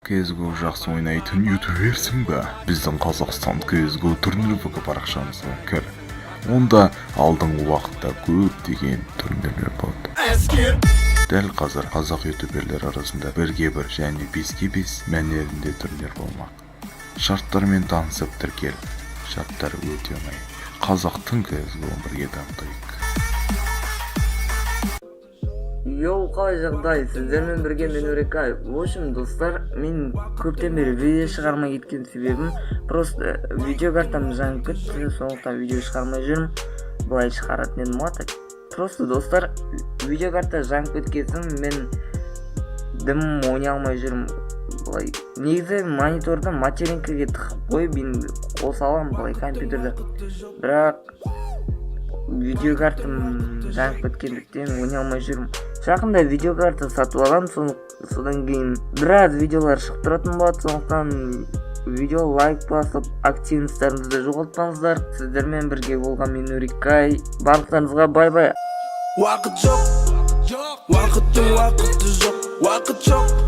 CSGO жақсы ойнайтын ютуберсің ба? Біздің Қазақстан CSGO турнирі парақшамызға кір. Онда алдыңғы уақытта көптеген турнирлер болды. Дәл қазір қазақ ютуберлер арасында 1-1 және 5-5 мәнерінде турнир болмақ. Шарттармен танысып тіркел. Шарттар өте оңай. Қазақтың CSGO-ын бірге дамытайық. Йоу, қалай жағдай? Сіздермен бірге мен Өрекай. В общем, достар, мен көптен бері видео шығармай кеткен себебім просто видео картам жанып кетті, сондықтан видео шығармай жүрмін. Былай шығаратын едім ма? Просто достар, видео карта жанып кеткесін мен дым ойнай алмай жүрмін. Былай негізі мониторды материнкаға тығып қойып қоса аламын былай компьютерді. Бірақ видео картам жанып кеткендіктен ойнай алмай жүрмін. Жақында видео карта сатып алам, содан кейін біраз видеолар шығып тұратын болады, сондықтан видео лайк басып, активностарыңызды жоғалтпаңыздар. Сіздермен бірге болған мен Өрекай. Барлықтарыңызға бай-бай. Уақыт жоқ, уақыттың уақыты жоқ, уақыт жоқ.